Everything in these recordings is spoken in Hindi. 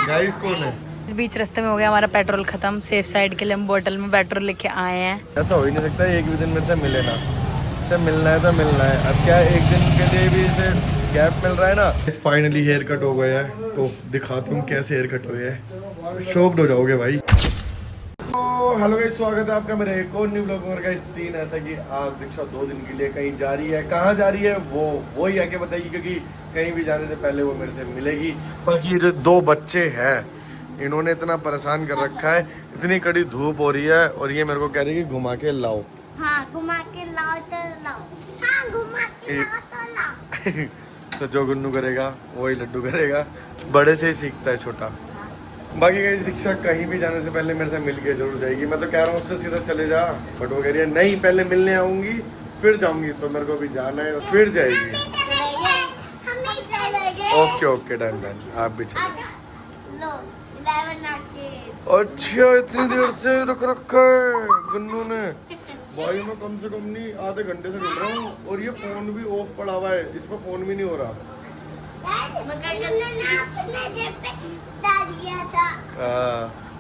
गाइस कौन है? इस बीच रास्ते में हो गया हमारा पेट्रोल खत्म। सेफ साइड के लिए हम बोतल में पेट्रोल लेके आए हैं। ऐसा हो ही नहीं सकता एक भी दिन मेरे से मिले ना। इसे मिलना है तो मिलना है। अब क्या एक दिन के लिए भी इसे गैप मिल रहा है ना। फाइनली हेयर कट हो गया है तो दिखाता हूँ कैसे हेयर कट हुए है। शॉक्ड हो जाओगे भाई। हेलो गाइस, स्वागत है आपका मेरे एक और न्यू व्लॉग में। गाइस सीन ऐसा कि आज दीक्षा 2 दिन के लिए कहीं जा रही है। कहाँ जा रही है वो ही आके बताएगी, क्योंकि कहीं भी जाने से पहले वो मेरे से मिलेगी। बाकी जो 2 बच्चे हैं इन्होंने इतना परेशान कर रखा है। इतनी कड़ी धूप हो रही है और ये मेरे को कह रही है कि घुमा के लाओ। हाँ, घुमा के लाओ तो लाओ। हाँ, घुमा के लाओ तो लाओ। तो जो गुन्नू करेगा वही लड्डू करेगा। बड़े से ही सीखता है छोटा। बाकी गाइस दीक्षा कहीं भी जाने से पहले मेरे से मिल के जरूर जाएगी। मैं तो कह रहा हूँ उससे सीधा चले जा, बट वो कह रही है नहीं पहले मिलने आऊंगी फिर जाऊंगी। तो मेरे को भी जाना है और फिर जाएगी। ओके ओके डन डन, आप भी चलो। लो 11 आके। अच्छा इतनी देर से रुक रखा है गुन्नू ने। भाई मैं कम से कम नहीं आधे घंटे से मिल रहा हूँ और ये फोन भी ऑफ पड़ा हुआ है। इस पर फोन भी नहीं हो रहा।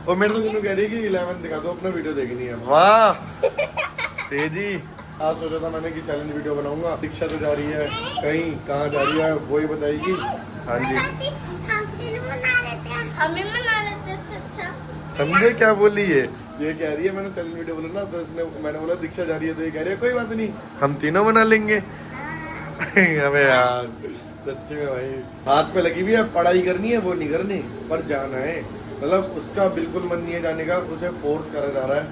और मेरे तो गुन्नू कह रही है कि 11 दिखा दो, अपना वीडियो देखनी है। वाह तेजी। आज सोचा था मैंने कि चैलेंज वीडियो बनाऊंगा। दीक्षा तो जा रही है कहीं, कहाँ जा रही है वो ही बताएगी। हाँ जी हमें मना लेते सच्चा। समझे क्या बोली है? ये कह रही है मैंने चैलेंज वीडियो बोला ना, तो इसने मैंने बोला दीक्षा जा रही है तो ये कह रही है कोई बात नहीं हम तीनों बना लेंगे। अबे यार सच्ची में भाई हाथ पे लगी हुई है। पढ़ाई करनी है वो नहीं करनी, पर जाना है। मतलब उसका बिल्कुल मन नहीं है जाने का, उसे फोर्स करा जा रहा है।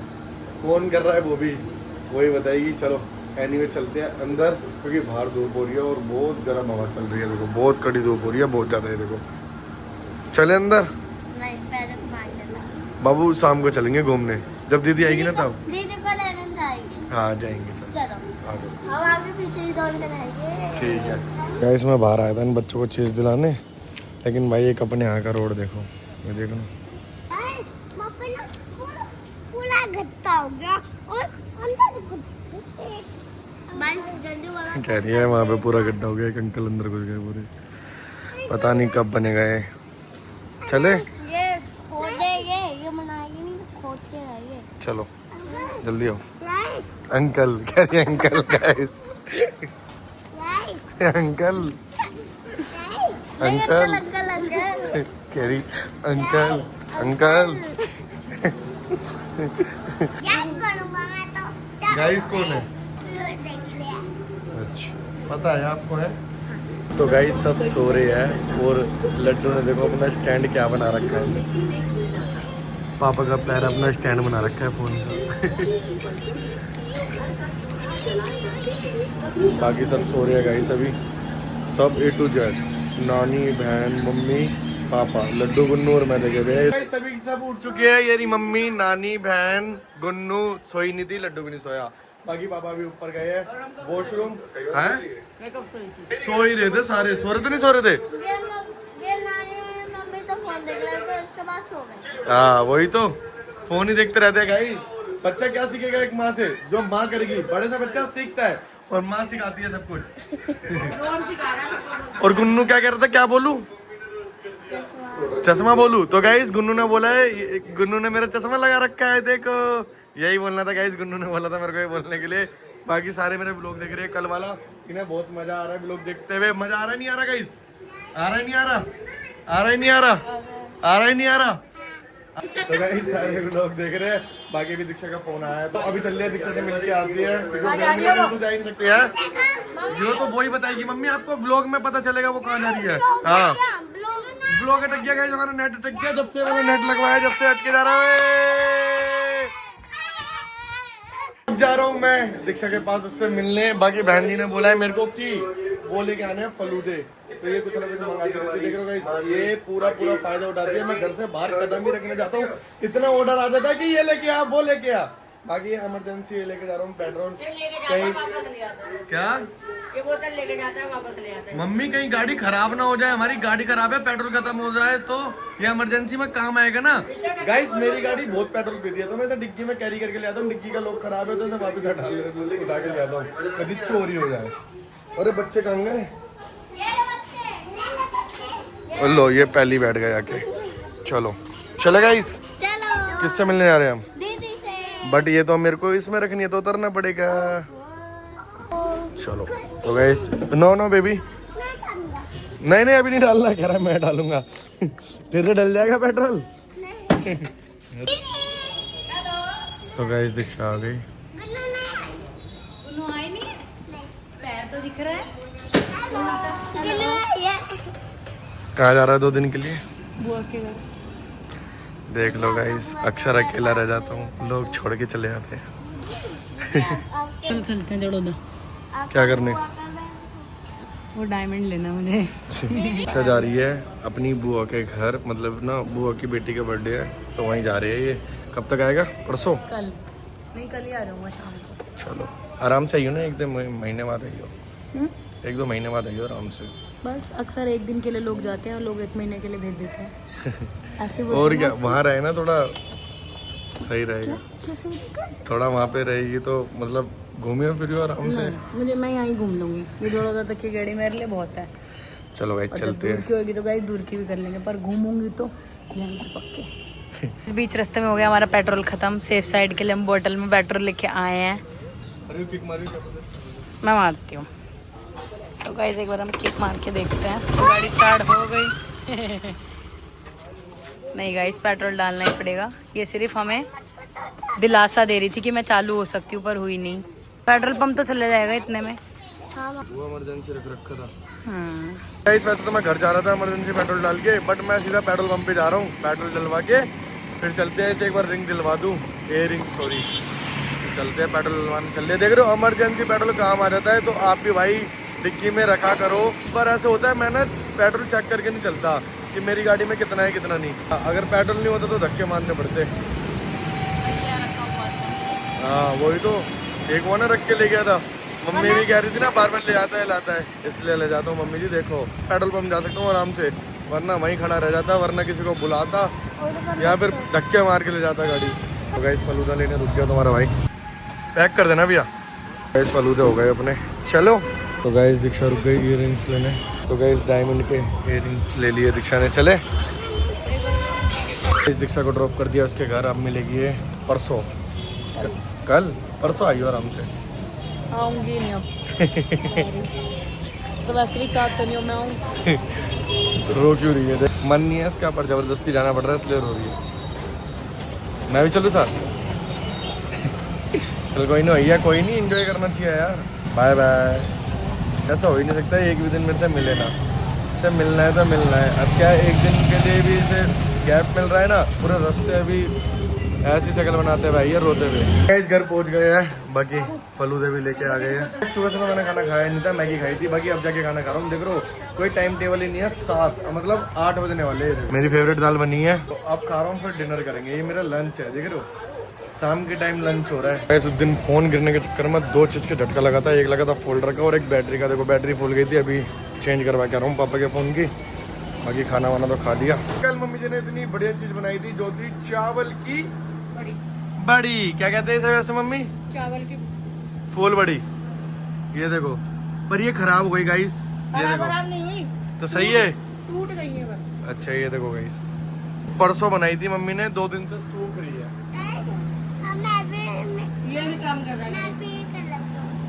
कौन कर रहा है वो भी वही बताएगी। चलो एनीवे चलते हैं अंदर, क्योंकि बाहर धूप हो रही है और बहुत गर्म हवा चल रही है। देखो बहुत कड़ी धूप हो रही है, बहुत ज़्यादा है। देखो चले अंदर। नहीं, पैर मार लेता। बाबू शाम को चलेंगे घूमने, जब दीदी आएगी ना तब। दीदी को लेने जाएगी। हाँ जाएंगे चलो। चलो हम आगे पीछे ही दौड़ कर आएंगे। ठीक है गाइस, मैं बाहर आया था इन बच्चों को चीज़ दिलाने, लेकिन भाई एक अपने यहाँ का रोड देखो। ये देखो ना पूरा गत्ता हो गया और अंदर कुछ जल्दी वाला कह रही है वहाँ पे पूरा गड्ढा हो गया। एक अंकल अंदर घुस गए पूरे, पता नहीं कब बनेगा ये। चले ये खोदेंगे, ये बनाएंगे नहीं तो खोदते रहेंगे। चलो जल्दी आओ। अंकल कह रही है अंकल। गाइस अंकल अंकल कह रही अंकल अंकल। गाइस कौन है? अच्छा पता है आपको है? तो गाइस सब सो रहे हैं और लड्डू ने देखो अपना स्टैंड क्या बना रखा है। पापा का पैर अपना स्टैंड बना रखा है फोन का। बाकी सब सो रहे हैं गाइस अभी, सब A to Z। नानी बहन मम्मी पापा, लड्डू गुन्नू और मैं देखे थे। सभी सब उठ चुके हैं। ये मम्मी नानी बहन गुन्नू सोई नहीं थी, लड्डू भी नहीं सोया। बाकी पापा भी ऊपर गए हैं वॉशरूम। हैं सो ही रहे थे सारे। सो रहे थे नहीं सो रहे थे? मम्मी तो फोन देख रहे थे, उसके बाद सो गए। हाँ वही तो, फोन ही देखते रहते हैं गाइस। बच्चा क्या सीखेगा एक माँ से? जो माँ करेगी। बड़े से बच्चा सीखता है और माँ सिखाती है सब कुछ। और गुन्नू क्या कह रहा था, क्या बोलूं? चश्मा बोलूं? तो गाइस गुन्नू ने बोला है, गुन्नू ने मेरा चश्मा लगा रखा है देखो। यही बोलना था गाइस, गुन्नू ने बोला था मेरे को ये बोलने के लिए। बाकी सारे मेरे ब्लॉग देख रहे हैं कल वाला, इन्हें बहुत मजा आ रहा है ब्लॉग देखते हुए। मजा आ रहा है नहीं आ रहा गाइस? आ रहा है नहीं आ रहा? आ रहा है नहीं आ रहा? आ रहा है नहीं आ रहा? तो गाइस सारे लोग देख रहे हैं। बाकी भी दीक्षा का फोन आया है तो अभी चल रहे हैं, दीक्षा से मिलके आती है। तो जा ही नहीं सकते हैं जो, तो वही बताएगी मम्मी आपको ब्लॉग में पता चलेगा वो कहाँ जा रही है। हाँ ब्लॉग अटक गया गाइस, हमारा नेट अटक गया। जब से मैंने नेट लगवाया जब से अटके जा रहा है। जा रहा हूँ मैं दीक्षा के पास उससे मिलने। बाकी बहन जी ने बोला है मेरे को कि वो लेके आने हैं फलूदे, तो ये कुछ ना कुछ मंगाती रहती है। देख रहे हो गाइस, ये पूरा फायदा उठाती है। मैं घर से बाहर कदम ही रखने जाता हूँ, इतना ऑर्डर आ जाता है कि ये लेके आ वो लेके आ। बाकी इमरजेंसी ये लेके जा रहा हूँ पेट्रोल कहीं। क्या ये बोतल लेके जाता है वापस ले आता है। मम्मी कहीं गाड़ी खराब ना हो जाए, हमारी गाड़ी खराब है, पेट्रोल खत्म हो जाए तो ये इमरजेंसी में काम आएगा ना। गाइस मेरी गाड़ी बहुत पेट्रोल पीती है तो मैं इसे डिग्गी में कैरी करके ले आता हूँ। डिग्गी का लॉक खराब है तो मैं वापस उठा के ले आता हूँ, कभी चोरी हो जाए। अरे बच्चे कहाँ गए? लो ये पहली बैठ गए आके। चलो चले गाइस, चलो किससे मिलने जा रहे हैं हम? दीदी से। बट ये तो मेरे को इसमें रखनी है तो उतरना पड़ेगा। चलो तो गाइस, नो बेबी, नहीं अभी नहीं डालना, कह रहा है मैं डालूंगा। तेरे से डल जाएगा पेट्रोल। तो गाइस दीक्षा आ गई। पैर तो दिख रहा है। कहाँ जा रहा है 2 दिन के लिए? बुआ के घर। देख लो गाइस, अक्सर अकेला रह जाता हूँ, लोग छोड़ के चले जाते हैं। चलो चलते हैं जड़ोदा। क्या करने? वो डायमंड लेना मुझे। अच्छा जा रही है अपनी बुआ के घर, मतलब ना बुआ की बेटी का बर्थडे है तो वहीं जा रही है ये। कब तक आएगा? परसों? कल नहीं, कल ही आ जाऊंगा शाम को। चलो आराम से आइयो ना, 1-2 महीने बाद आइयो। 1-2 महीने बाद आइयो आराम से। बस अक्सर 1 दिन के लिए लोग जाते हैं और लोग 1 महीने के लिए भेज देते हैं। ऐसे और क्या, वहाँ रहे ना थोड़ा सही रहेगा। कैसे? थोड़ा वहाँ पे रहेगी तो मतलब घूमियो फिरियो आराम से। मुझे मैं यहीं घूम लूंगी, ये जड़ोदा तक की गाड़ी मेरे लिए बहुत है। चलो भाई और जब चलते दूर हैं। की होगी तो गाइस दूर की भी कर लेंगे, पर घूमूंगी तो यहीं से पक्के। इस बीच रास्ते में हो गया हमारा पेट्रोल खत्म। सेफ साइड के लिए हम बोतल में पेट्रोल लेके आए हैं। मैं मारती हूँ तो गाइस एक बार हम किक मार के देखते हैं। गाड़ी स्टार्ट हो गई। नहीं गाइस, पेट्रोल डालना ही पड़ेगा। ये सिर्फ हमें दिलासा दे रही थी कि मैं चालू हो सकती हूँ, पर हुई नहीं। पेट्रोल पंप तो चले जाएगा इतने में। वो इमरजेंसी रख रखा था। हम्म, गाइस वैसे तो मैं घर जा रहा था इमरजेंसी पेट्रोल डाल के, बट मैं सीधा पेट्रोल पंप पे जा रहा हूँ। पेट्रोल डलवा के फिर चलते हैं। इसे एक बार रिंग दिलवा दूँ, एयर रिंग्स थोड़ी। चलते हैं पेट्रोल डलवाने। चल देख रहे हो इमरजेंसी पेट्रोल काम आ जाता है, तो आप भी भाई डिक्की में रखा करो। पर ऐसे होता है, मैं ना पेट्रोल चेक करके नहीं चलता कि मेरी गाड़ी में कितना है कितना नहीं। अगर पेट्रोल नहीं होता तो धक्के मारने पड़ते। हाँ वही तो, एक वो ना रख के ले गया था। मम्मी भी कह रही थी ना बार बार ले जाता है लाता है, इसलिए ले जाता हूँ। मम्मी जी देखो, पेट्रोल पंप जा सकता हूँ आराम से, वरना वहीं खड़ा रह जाता, वरना किसी को बुलाता या फिर धक्के मार के ले जाता गाड़ी। तो गाइस फलूदा लेने रुक गया तुम्हारा भाई। पैक कर देना भैया। गाइस फलूदे हो गए अपने, चलो। तो गाइस दीक्षा रुक गई इयर रिंग्स लेने। तो गाइस डायमंड के इयर रिंग्स ले लिए दीक्षा ने। चले इस दीक्षा को ड्रॉप कर दिया उसके घर। अब मिलेगी ये परसों, कल परसों आइयो आराम से। आऊंगी नहीं अब। तो वैसे भी चाहते नहीं हो मैं आऊँ। रो क्यों रही है? मन नहीं है इसका, पर जबरदस्ती जाना पड़ रहा है इसलिए रो रही है। मैं भी चलूँ साथ? चल कोई नहीं भैया, कोई नहीं, एंजॉय करना चाहिए यार। Bye bye. ऐसा हो ही नहीं सकता एक भी दिन मेरे से मिले ना। इससे मिलना है तो मिलना है। अब क्या है, एक दिन के लिए भी इसे गैप मिल रहा है ना, पूरे रास्ते अभी ऐसी शक्ल बनाते हैं भाई, ये रोते हुए। इस घर पहुंच गए हैं, बाकी फलूदे भी लेके आ गए हैं। सुबह सुबह मैंने खाना खाया नहीं था, मैगी खाई थी। बाकी अब जाके खाना खा रहा हूँ। देख रहा हूँ कोई टाइम टेबल ही नहीं है। 7 मतलब 8 बजने वाले हैं। मेरी फेवरेट दाल बनी है तो अब खा रहा हूँ, फिर डिनर करेंगे। ये मेरा लंच है, देख रहे हो, शाम के टाइम लंच हो रहा है। इस दिन फोन गिरने के चक्कर में 2 चीज़ के झटका लगा था। एक लगा था फोल्डर का और एक बैटरी का। देखो बैटरी फूल गई थी, अभी चेंज करवा के आ रहा हूँ पापा के फ़ोन की। बाकी खाना वाना तो खा लिया। कल मम्मी जी ने इतनी बढ़िया चीज़ बनाई थी जो थी चावल की बड़ी। क्या कहते हैं इसे वैसे मम्मी? चावल की फूल बड़ी। ये देखो, पर ये खराब हो गई गाइस। ये देखो नहीं तो सही है, टूट गई है बस। अच्छा ये देखो गाइस, परसों बनाई थी मम्मी ने, 2 दिन से सूख रही है। ये भी काम कर रहा है।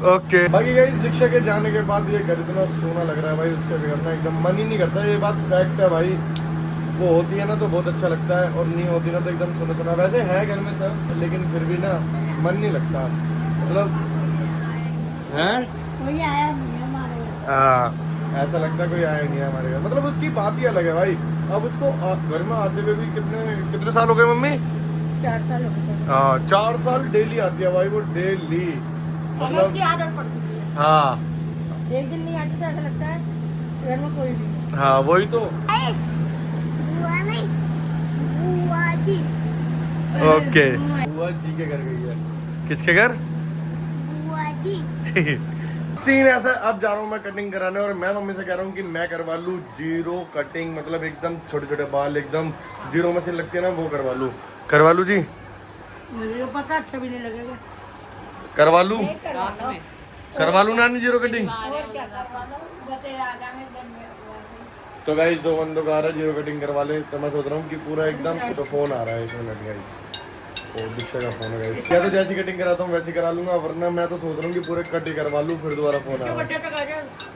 ओके बाकी गाइस दीक्षा के जाने के बाद ये घर इतना सोना लग रहा है भाई, उसके बिगड़ ना एकदम मन ही नहीं करता। ये बात फैक्ट है भाई, वो होती है ना तो बहुत अच्छा लगता है, और नहीं होती ना तो एकदम सुना सुना। वैसे है घर में सब, लेकिन फिर भी ना मन नहीं लगता। मतलब है कोई आया नहीं हमारे घर। हाँ, ऐसा लगता है कोई आया नहीं है हमारे घर। मतलब उसकी बात ही अलग है भाई। अब उसको घर में आते हुए भी कितने साल हो गए मम्मी? 4 साल हो गए। हाँ 4 साल डेली आती है भाई वो, डेली। मतलब आदत पड़ चुकी है। हाँ एक दिन नहीं आती तो ऐसा लगता है घर में कोई नहीं। हाँ वही तो। बुआ नहीं, बुआ जी। ओके बुआ जी के घर गई है। किसके घर? बुआ जी। सीन ऐसा। अब जा रहा हूँ मैं कटिंग कराने, और मैं मम्मी से कह रहा हूँ कि मैं करवा लूँ जीरो कटिंग, मतलब एकदम छोटे छोटे बाल, एकदम जीरो मशीन लगती है ना वो करवा लूँ जी। मुझे पता अच्छा भी नहीं लगेगा। करवा लूँ नानी जीरो कटिंग। तो गाइस 2 बंदों का आ रहा है जीरो कटिंग करवा ले, तो मैं सोच रहा हूँ कि पूरा एकदम तो फोन आ रहा है 1 मिनट गाइस, तो दीक्षा का फोन है गाइस। क्या तो जैसी कटिंग कराता हूँ वैसी करा लूंगा, वरना मैं तो सोच रहा हूँ कि पूरे कट ही करवा लूँ, फिर दोबारा फोन आ रहा है।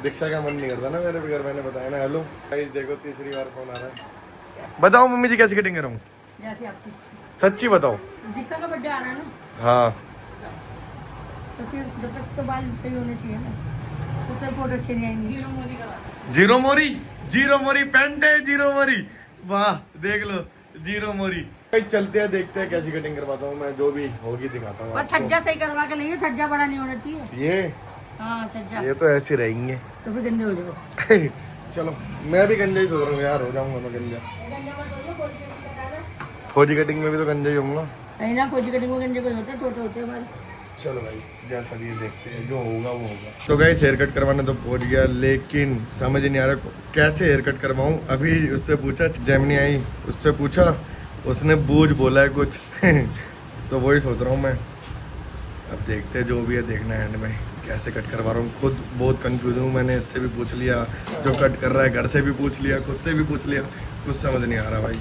दीक्षा का मन नहीं करता ना मेरे बगैर, मैंने बताया ना। हेलो गाइस देखो तीसरी बार फोन आ रहा है। बताओ मम्मी जी कैसी कटिंग कराऊँ, जैसे आपकी सच्ची बताओ। दीक्षा का बर्थडे आ रहा है ना, हाँ तो फिर जब तक तो बाल सही होने चाहिए ना, तो फिर फोटो अच्छे नहीं आएंगे। जीरो मोरी पेंट है, जीरो मोरी, वाह देख लो जीरो मोरी। भाई चलते हैं देखते हैं कैसी कटिंग करवाता हूँ मैं, जो भी होगी दिखाता हूँ और आपको। छज्जा सही करवा के नहीं, छज्जा बड़ा नहीं होना चाहिए। ये हाँ छज्जा, ये तो ऐसे रहेंगे। तो फिर गंदे हो जाओ। चलो मैं भी गंजा ही सोच रहा हूँ यार, हो जाऊंगा मैं गंजा। फौजी कटिंग में भी तो गंजा ही होऊंगा। नहीं ना, फौजी कटिंग में गंजे कोई होते हैं, छोटे होते हैं बाल। चलो भाई जैसा भी ये देखते हैं, जो होगा वो होगा। तो गाइस हेयर कट करवाने तो पहुंच गया, लेकिन समझ नहीं आ रहा कैसे हेयर कट करवाऊं। अभी उससे पूछा, जेमिनी आई, उससे पूछा, उसने बूझ बोला है कुछ तो वही सोच रहा हूँ मैं। अब देखते हैं, जो भी है देखना है एंड में कैसे कट करवा रहा हूँ। खुद बहुत कंफ्यूज हूँ, मैंने इससे भी पूछ लिया जो कट कर रहा है, घर से भी पूछ लिया, खुद से भी पूछ लिया, कुछ समझ नहीं आ रहा भाई।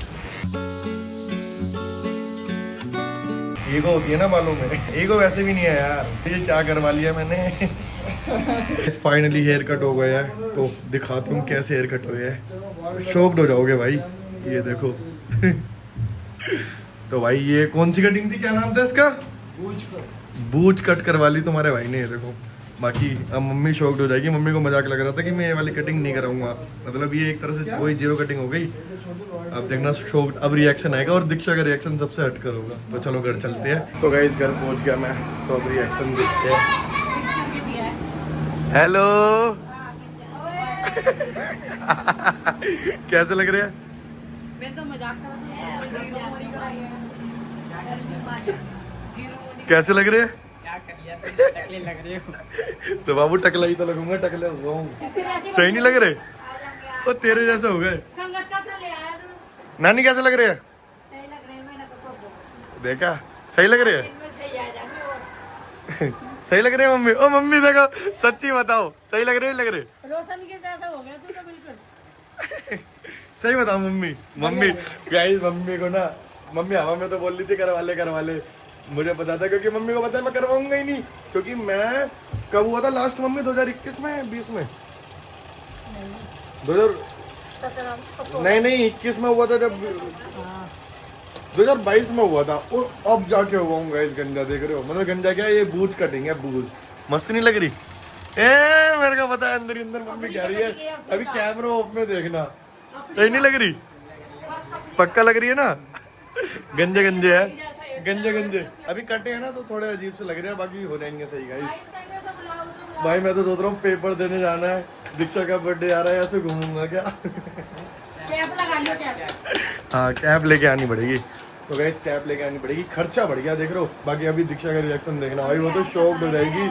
ईगो होती है ना बालों में, ईगो वैसे भी नहीं है यार। ये क्या करवा लिया मैंने। फाइनली हेयर कट हो गया है, तो दिखाता हूँ कैसे हेयर कट हुए है, शॉक्ड हो जाओगे भाई। ये देखो तो भाई ये कौन सी कटिंग थी, क्या नाम था इसका? बूझ कट करवा ली तुम्हारे भाई ने, ये देखो। बाकी अब मम्मी शॉक्ड हो जाएगी, मम्मी को मजाक लग रहा था कि मैं ये वाली कटिंग नहीं कराऊंगा, मतलब ये एक तरह से वही जीरो कटिंग हो गई। अब देखना शॉक्ड, अब रिएक्शन आएगा और दीक्षा का रिएक्शन सबसे हटकर होगा। तो चलो घर चलते हैं। तो गाइस घर पहुंच गया मैं, तो अब रिएक्शन देखते हैं। हेलो कैसे लग रहे हैं? मैं तो मजाक कर कैसे लग रहे हैं? क्या करिए, टकले लग रहे हो। तो बाबू टकला ही तो लगूंगा, टकले हुआ हूँ। सही नहीं लग रहे? वो तेरे जैसे हो गए। नानी कैसे लग रहे हैं? देखा, सही लग रहे हैं। सही लग रहे हैं मम्मी? ओ मम्मी देखो, सच्ची बताओ सही लग रहे हैं, लग रहे? रोशन के जैसा हो गया तू तो बिल्कुल। सही बताओ मम्मी। मम्मी गाइस, मम्मी को ना, मम्मी हवा में तो बोल रही थी करवा ले, मुझे पता था, क्योंकि मम्मी को पता है मैं करवाऊंगा ही नहीं। क्योंकि मैं कब हुआ था लास्ट मम्मी, 2021 में, 20 में, 2000 नहीं 21 में हुआ था, जब 2022 में हुआ था, और अब जाके हुआ हूँ गाइस गंजा। देख रहे हो, मतलब गंजा क्या है, ये बूझ कटिंग है, बूझ। मस्त नहीं लग रही? मेरे को पता है अंदर ही अंदर मम्मी कह रही है, अभी कैमरा ऑफ में देखना। सही नहीं लग रही? पक्का लग रही है ना? गंजे है, गंजे अभी कटे हैं ना, तो थोड़े अजीब से लग रहे हैं, बाकी हो जाएंगे सही गाइस। भाई मैं तो सोच रहा हूँ पेपर देने जाना है, दीक्षा का बर्थडे आ रहा है, ऐसे घूमूंगा क्या? कैप लगा लियो, कैप। हाँ कैप लेके आनी पड़ेगी। तो गाइस कैप लेके आनी पड़ेगी, खर्चा बढ़ गया देख रहे हो। बाकी अभी दीक्षा का रिएक्शन देखना भाई, वो तो शॉक्ड हो जाएगी।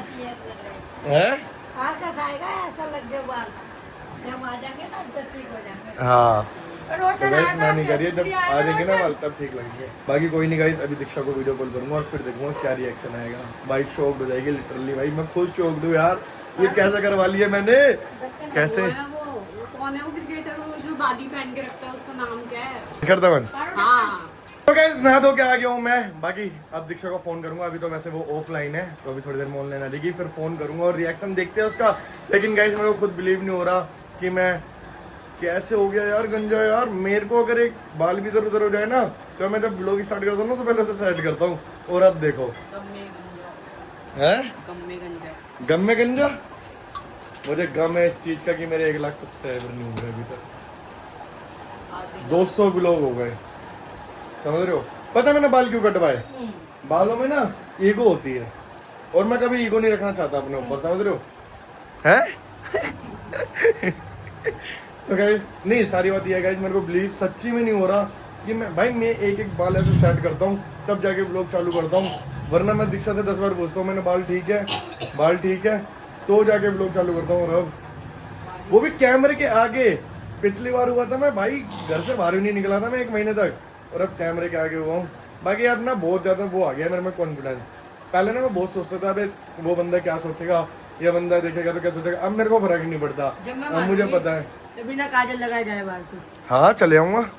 है हाँ, तो गाइस नानी करिए, जब आ जाएंगे ना बाल तब ठीक लगेंगे। बाकी कोई नहीं गाइस, अभी दीक्षा को वीडियो कॉल करूंगा और फिर देखूंगा क्या रिएक्शन आएगा। भाई शॉक्ड हो जाएगी लिटरली, भाई मैं खुद शॉक्ड हूँ यार, ये कैसे करवा लिया मैंने, कैसे? कौन है वो क्रिकेटर जो बाली पहन के रखता है, उसका नाम क्या है? शिखर धवन। हाँ। तो गाइस नहा धो के आ गया हूँ मैं। बाकी अब दीक्षा को फोन करूंगा, अभी तो वैसे वो ऑफलाइन है, तो अभी थोड़ी देर में ऑनलाइन आ जाएगी, फिर फोन करूंगा और रिएक्शन देखते हैं उसका। लेकिन गाइस मेरे को खुद बिलीव नहीं हो रहा कि मैं कैसे हो गया यार गंजा यार। मेरे को अगर एक बाल भी इधर उधर हो जाए ना, तो मैं जब ब्लॉग स्टार्ट करता हूँ ना, तो पहले उसे सेट करता हूँ, और अब देखो है गम में गंजा। मुझे गम है इस चीज का कि मेरे 1 लाख सब्सक्राइबर नहीं हुए अभी तक, 200 ब्लॉग हो गए, समझ रहे हो? पता है मैंने बाल क्यों कटवाए? बालों में ना ईगो होती है, और मैं कभी ईगो नहीं रखना चाहता अपने ऊपर, समझ रहे हो? हैं? तो गाइस नहीं, सारी बात ये है गाइस, मेरे को बिलीव सच्ची में नहीं हो रहा कि मैं एक बाल ऐसे सेट करता हूँ, तब जाके ब्लॉग चालू करता हूँ। वरना मैं दीक्षा से 10 बार पूछता हूँ, मैंने बाल ठीक है, तो जाके ब्लॉग चालू करता हूँ। और अब वो भी कैमरे के आगे। पिछली बार हुआ था मैं भाई घर से बाहर ही नहीं निकला था मैं 1 महीने तक, और अब कैमरे के आगे हुआ हूँ। बाकी अब ना बहुत ज़्यादा वो आ गया मेरे में कॉन्फिडेंस। पहले ना मैं बहुत सोचता था, अबे वो बंदा क्या सोचेगा, ये बंदा देखेगा तो क्या सोचेगा। अब मेरे को फर्क नहीं पड़ता, अब मुझे पता है बिना काजल लगाए जाए बाहर से। हाँ चले आऊंगा।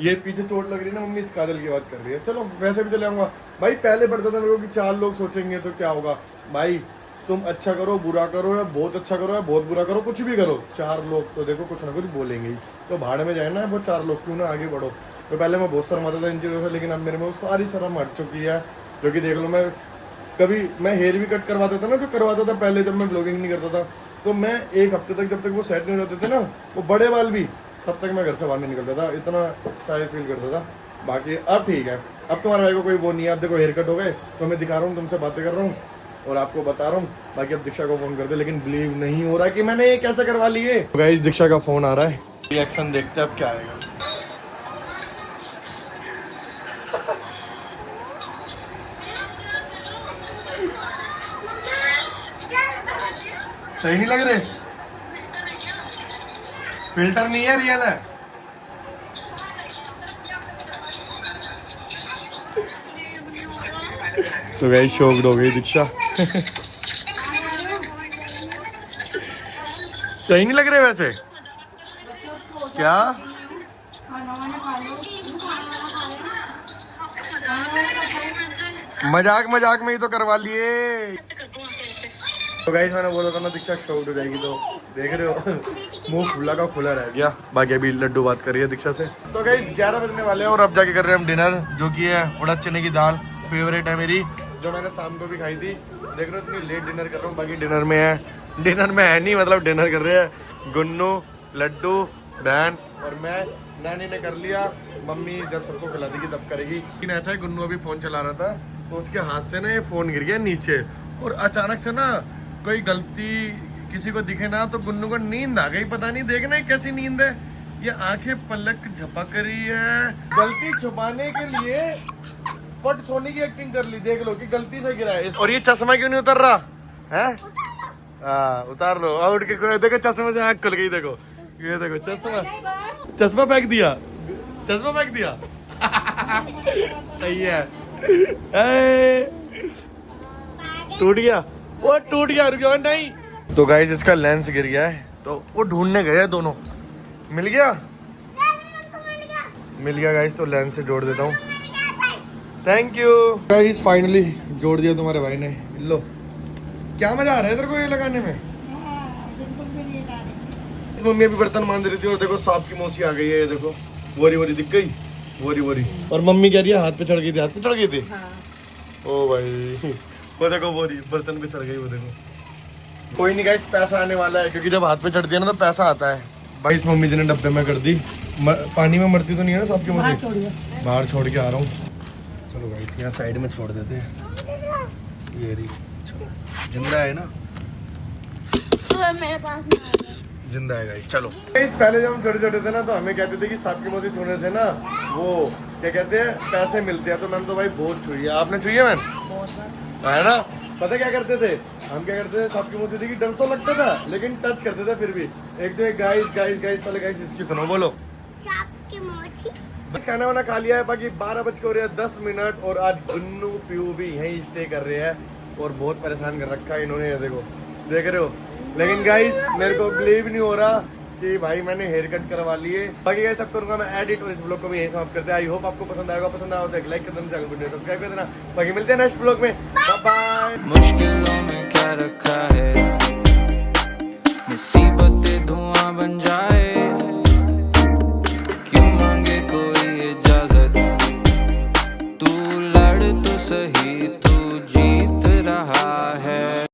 ये पीछे चोट लग रही है ना, मम्मी इस काजल की बात कर रही है। चलो वैसे भी चले आऊंगा भाई। पहले पढ़ता था मेरे को कि 4 लोग सोचेंगे तो क्या होगा भाई। तुम अच्छा करो, बुरा करो, या बहुत अच्छा करो या बहुत बुरा करो, कुछ भी करो, 4 लोग तो देखो कुछ ना कुछ बोलेंगे ही। तो भाड़ में जाए ना वो 4 लोग, क्यों ना आगे बढ़ो। तो पहले मैं बहुत शर्माता था इन चीज़ों से, लेकिन अब मेरे में वो सारी शर्म हट चुकी है। जो कि देख लो, मैं कभी मैं हेयर भी कट करवाता था ना, जो करवाता था पहले जब मैं ब्लॉगिंग नहीं करता था, तो मैं 1 हफ्ते तक, जब तक वो सेट नहीं हो जाते थे ना, वो बड़े बाल भी, तब तक मैं घर से बाहर नहीं निकलता था। इतना शाय फील करता था। बाकी अब ठीक है, अब तुम्हारे भाई को कोई वो नहीं है। अब देखो हेयर कट हो गए, तो मैं दिखा रहा हूँ, तुमसे बातें कर रहा हूँ और आपको बता रहा हूँ। बाकी अब दीक्षा को फोन कर दे, लेकिन बिलीव नहीं हो रहा कि मैंने ये कैसे करवा लिए। तो गाइस दीक्षा का फोन आ रहा है, रिएक्शन देखते हैं अब क्या आएगा। सही नहीं लग रहे, फिल्टर नहीं है, रियल है। तो गाइस शॉक्ड हो गई दीक्षा। सही नहीं लग रहे वैसे क्या? मजाक मजाक में ही तो करवा लिए। तो गाइस मैंने बोला था ना दीक्षा शॉक्ड हो जाएगी, तो देख रहे हो मुंह खुला का खुला रह गया। बाकी अभी लड्डू बात कर रही है दीक्षा से। तो गाइस 11 बजने वाले हैं और अब जाके कर रहे हैं हम डिनर, जो कि है उड़द चने की दाल, फेवरेट है मेरी, जो मैंने शाम को भी खाई थी। देख रहे हो इतनी लेट डिनर कर रहा हूँ। बाकी डिनर में है नहीं, मतलब डिनर कर रहे हैं गुन्नू, लड्डू, बहन और मैं। नानी ने कर लिया, मम्मी जब सबको खिला देगी तब करेगी। लेकिन ऐसा है, गुन्नू अभी फोन चला रहा था तो उसके हाथ से ना ये फोन गिर गया नीचे, और अचानक से ना कोई गलती किसी को दिखे ना तो गुन्नू को नींद आ गई। पता नहीं, देखना है कैसी नींद है, ये आंखें पलक झपक रही है। गलती छुपाने के लिए फट सोने की एक्टिंग कर ली। देख लो कि गलती से गिरा है। और ये चश्मा क्यों नहीं उतर रहा है? हाँ उतार लो। आउट के देखो चश्मे से आंख खुल गई। देखो ये देखो चश्मा फेंक दिया, चश्मा फेंक दिया। सही है। टूट गया, वो टूट गया, रुक जाओ नहीं। तो गाइस इसका लेंस गिर गया है, तो वो ढूंढने गए दोनों। मिल गया, मिल गया गाइस। तो लेंस से जोड़ देता हूँ। थैंक यू गाइस, फाइनली जोड़ दिया तुम्हारे भाई ने। लो क्या मजा आ रहा है तेरे को ये लगाने में। मम्मी अभी बर्तन मान रही थी और देखो सांप की मौसी आ गई है। ये देखो वोरी वोरी दिख गई, वोरी वोरी। और मम्मी कह रही है हाथ पे चढ़ गई थी, हाथ पे चढ़ गई थी। ओ भाई वो देखो वोरी बर्तन पे चढ़ गई, वो देखो। कोई नहीं गाइस, पैसा आने वाला है, क्योंकि जब हाथ पे चढ़ती है ना तो पैसा आता है। भाई इस मम्मी जी ने डब्बे में कर दी। पानी में मरती तो नहीं है ना सांप की मौसी? बाहर छोड़ के आ रहा हूँ। चलो गाइस यहाँ साइड में छोड़ देते हैं। ये रही जिंदा है ना, मेरे पास जिंदा है गाइस। चलो गाइस, पहले जब हम छोटे छोटे थे ना तो हमें कहते थे कि सांप की मौसी छूने से ना वो क्या कहते हैं, पैसे मिलते हैं। तो मैंने तो भाई बहुत छुई है। आपने छुई है मैन? है ना। पता क्या करते थे हम, क्या करते थे, सांप की मौसी थी कि डर तो लगता था लेकिन टच करते थे फिर भी। एक तो गाइस गाइस गाइस, पहले गाइस इसकी सुनो, बोलो। बस खाना वाना खा लिया है। बाकी 12 बज के हो रहे हैं 10 मिनट, और आज गुन्नू पीयू भी यहीं स्टे कर रहे हैं और बहुत परेशान कर रखा है इन्होंने। देखो देख रहे हो। लेकिन गाइस मेरे को बिलीव नहीं हो रहा कि भाई मैंने हेयर कट करवा लिए। बाकी गाइस सब करूंगा मैं एडिट, और इस ब्लॉग को भी यही समाप्त करते हैं। आई होप आपको पसंद आएगा। पसंद आया तो एक लाइक कर देना, चैनल को सब्सक्राइब कर देना। बाकी मिलते हैं नेक्स्ट ब्लॉग में। Bye bye. मुश्किलों में क्या रखा है, मुसीबतें धुआं बन जाए, क्यों मांगे कोई इजाजत, तू लड़ तो सही, तू जीत रहा है।